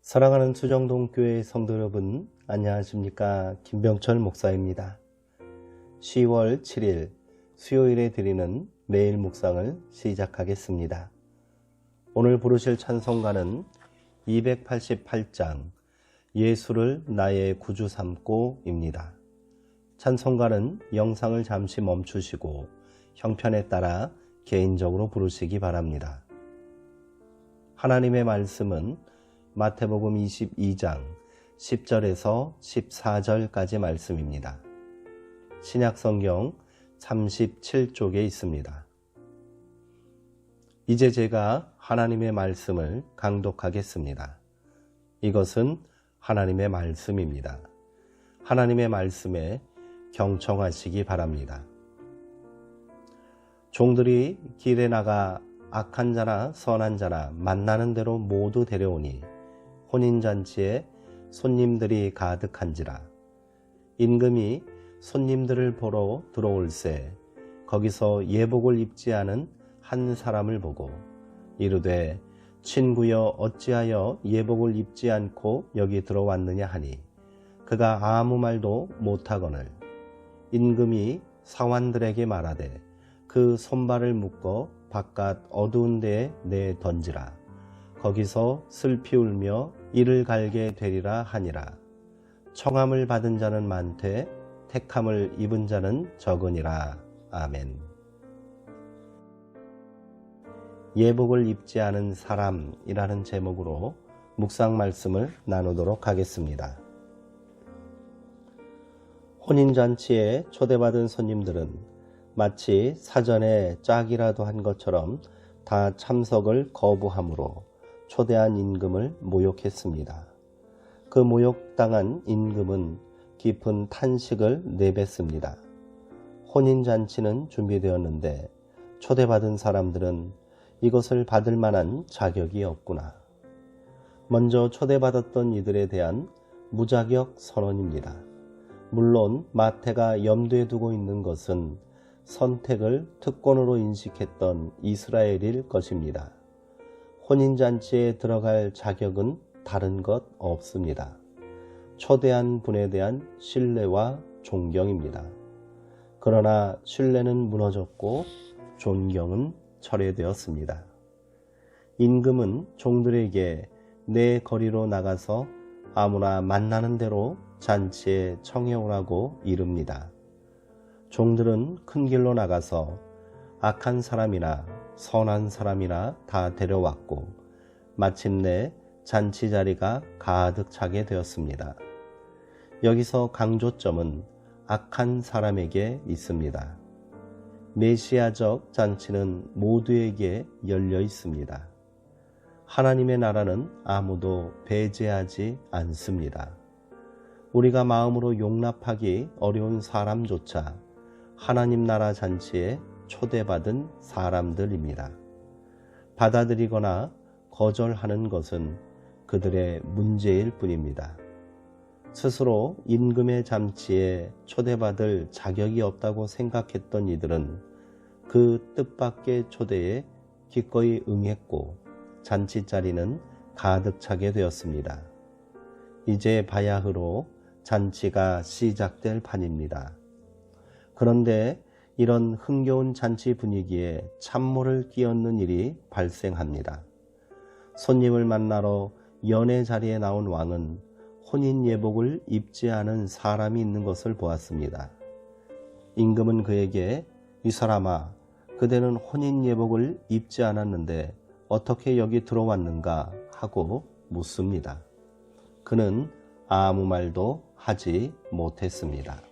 사랑하는 수정동교회 성도 여러분, 안녕하십니까? 김병철 목사입니다. 10월 7일 수요일에 드리는 매일 묵상을 시작하겠습니다. 오늘 부르실 찬송가는 288장 예수를 나의 구주 삼고입니다. 찬송가는 영상을 잠시 멈추시고 형편에 따라 개인적으로 부르시기 바랍니다. 하나님의 말씀은 마태복음 22장 10절에서 14절까지 말씀입니다. 신약성경 37쪽에 있습니다. 이제 제가 하나님의 말씀을 강독하겠습니다. 이것은 하나님의 말씀입니다. 하나님의 말씀에 경청하시기 바랍니다. 종들이 길에 나가 악한 자나 선한 자나 만나는 대로 모두 데려오니 혼인잔치에 손님들이 가득한지라. 임금이 손님들을 보러 들어올새 거기서 예복을 입지 않은 한 사람을 보고 이르되 친구여 어찌하여 예복을 입지 않고 여기 들어왔느냐 하니 그가 아무 말도 못하거늘 임금이 사환들에게 말하되 그 손발을 묶어 바깥 어두운 데에 내 던지라. 거기서 슬피 울며 이를 갈게 되리라 하니라. 청함을 받은 자는 많되 택함을 입은 자는 적으니라. 아멘. 예복을 입지 않은 사람이라는 제목으로 묵상 말씀을 나누도록 하겠습니다. 혼인잔치에 초대받은 손님들은 마치 사전에 짝이라도 한 것처럼 다 참석을 거부하므로 초대한 임금을 모욕했습니다. 그 모욕당한 임금은 깊은 탄식을 내뱉습니다. 혼인잔치는 준비되었는데 초대받은 사람들은 이것을 받을 만한 자격이 없구나. 먼저 초대받았던 이들에 대한 무자격 선언입니다. 물론 마태가 염두에 두고 있는 것은 선택을 특권으로 인식했던 이스라엘일 것입니다. 혼인잔치에 들어갈 자격은 다른 것 없습니다. 초대한 분에 대한 신뢰와 존경입니다. 그러나 신뢰는 무너졌고 존경은 철회되었습니다. 임금은 종들에게 내 거리로 나가서 아무나 만나는 대로 잔치에 청해오라고 이릅니다. 종들은 큰 길로 나가서 악한 사람이나 선한 사람이나 다 데려왔고 마침내 잔치 자리가 가득 차게 되었습니다. 여기서 강조점은 악한 사람에게 있습니다. 메시아적 잔치는 모두에게 열려 있습니다. 하나님의 나라는 아무도 배제하지 않습니다. 우리가 마음으로 용납하기 어려운 사람조차 하나님 나라 잔치에 초대받은 사람들입니다. 받아들이거나 거절하는 것은 그들의 문제일 뿐입니다. 스스로 임금의 잔치에 초대받을 자격이 없다고 생각했던 이들은 그 뜻밖의 초대에 기꺼이 응했고 잔치 자리는 가득 차게 되었습니다. 이제 바야흐로 잔치가 시작될 판입니다. 그런데 이런 흥겨운 잔치 분위기에 찬물을 끼얹는 일이 발생합니다. 손님을 만나러 연회 자리에 나온 왕은 혼인 예복을 입지 않은 사람이 있는 것을 보았습니다. 임금은 그에게 이 사람아, 그대는 혼인 예복을 입지 않았는데 어떻게 여기 들어왔는가 하고 묻습니다. 그는 아무 말도 하지 못했습니다.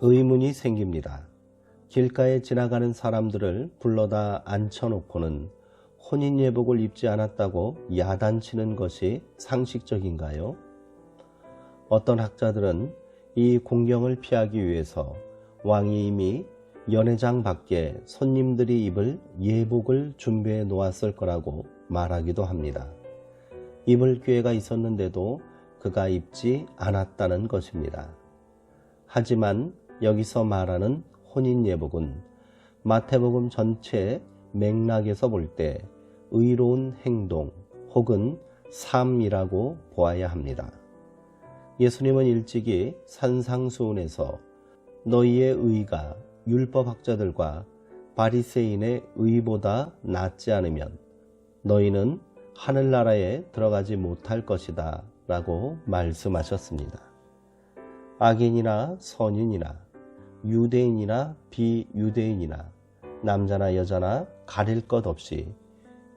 의문이 생깁니다. 길가에 지나가는 사람들을 불러다 앉혀놓고는 혼인 예복을 입지 않았다고 야단치는 것이 상식적인가요? 어떤 학자들은 이 공경을 피하기 위해서 왕이 이미 연회장 밖에 손님들이 입을 예복을 준비해 놓았을 거라고 말하기도 합니다. 입을 기회가 있었는데도 그가 입지 않았다는 것입니다. 하지만 여기서 말하는 혼인 예복은 마태복음 전체 맥락에서 볼 때 의로운 행동 혹은 삶이라고 보아야 합니다. 예수님은 일찍이 산상수훈에서 너희의 의가 율법학자들과 바리새인의 의보다 낫지 않으면 너희는 하늘나라에 들어가지 못할 것이다 라고 말씀하셨습니다. 악인이나 선인이나 유대인이나 비유대인이나 남자나 여자나 가릴 것 없이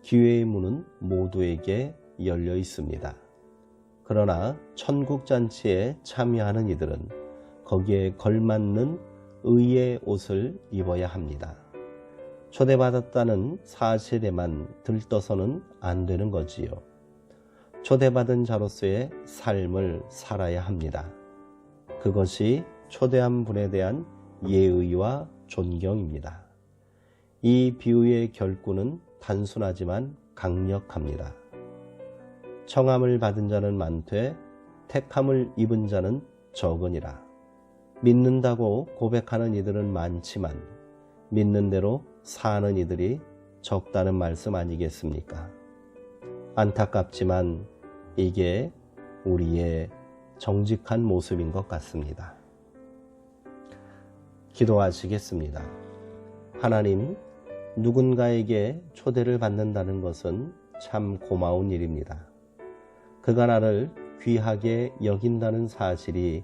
기회의 문은 모두에게 열려 있습니다. 그러나 천국잔치에 참여하는 이들은 거기에 걸맞는 의의 옷을 입어야 합니다. 초대받았다는 사실에만 들떠서는 안 되는 거지요. 초대받은 자로서의 삶을 살아야 합니다. 그것이 초대한 분에 대한 예의와 존경입니다. 이 비유의 결구는 단순하지만 강력합니다. 청함을 받은 자는 많되 택함을 입은 자는 적으니라. 믿는다고 고백하는 이들은 많지만 믿는 대로 사는 이들이 적다는 말씀 아니겠습니까? 안타깝지만 이게 우리의 정직한 모습인 것 같습니다. 기도하시겠습니다. 하나님, 누군가에게 초대를 받는다는 것은 참 고마운 일입니다. 그가 나를 귀하게 여긴다는 사실이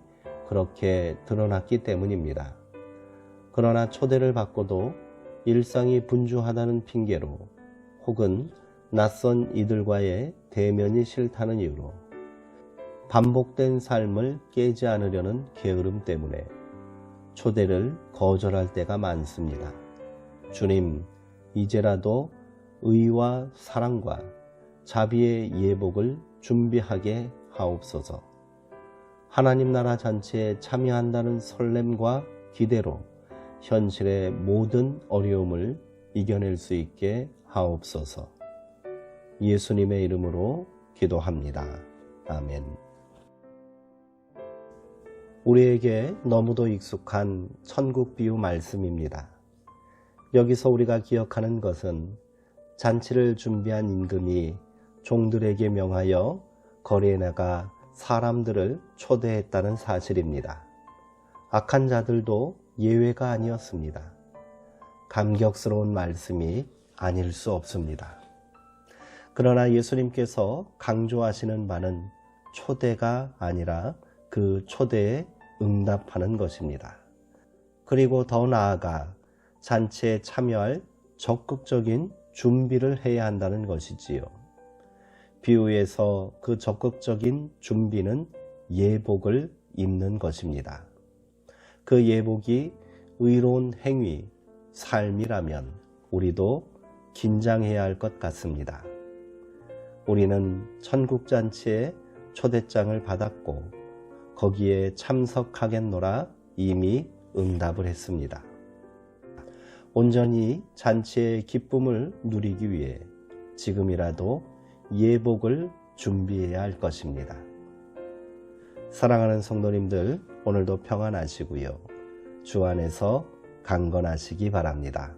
그렇게 드러났기 때문입니다. 그러나 초대를 받고도 일상이 분주하다는 핑계로 혹은 낯선 이들과의 대면이 싫다는 이유로 반복된 삶을 깨지 않으려는 게으름 때문에 초대를 거절할 때가 많습니다. 주님, 이제라도 의와 사랑과 자비의 예복을 준비하게 하옵소서. 하나님 나라 잔치에 참여한다는 설렘과 기대로 현실의 모든 어려움을 이겨낼 수 있게 하옵소서. 예수님의 이름으로 기도합니다. 아멘. 우리에게 너무도 익숙한 천국 비유 말씀입니다. 여기서 우리가 기억하는 것은 잔치를 준비한 임금이 종들에게 명하여 거리에 나가 사람들을 초대했다는 사실입니다. 악한 자들도 예외가 아니었습니다. 감격스러운 말씀이 아닐 수 없습니다. 그러나 예수님께서 강조하시는 바는 초대가 아니라 그 초대에 응답하는 것입니다. 그리고 더 나아가 잔치에 참여할 적극적인 준비를 해야 한다는 것이지요. 비유에서 그 적극적인 준비는 예복을 입는 것입니다. 그 예복이 의로운 행위, 삶이라면 우리도 긴장해야 할 것 같습니다. 우리는 천국잔치에 초대장을 받았고 거기에 참석하겠노라 이미 응답을 했습니다. 온전히 잔치의 기쁨을 누리기 위해 지금이라도 예복을 준비해야 할 것입니다. 사랑하는 성도님들, 오늘도 평안하시고요. 주 안에서 강건하시기 바랍니다.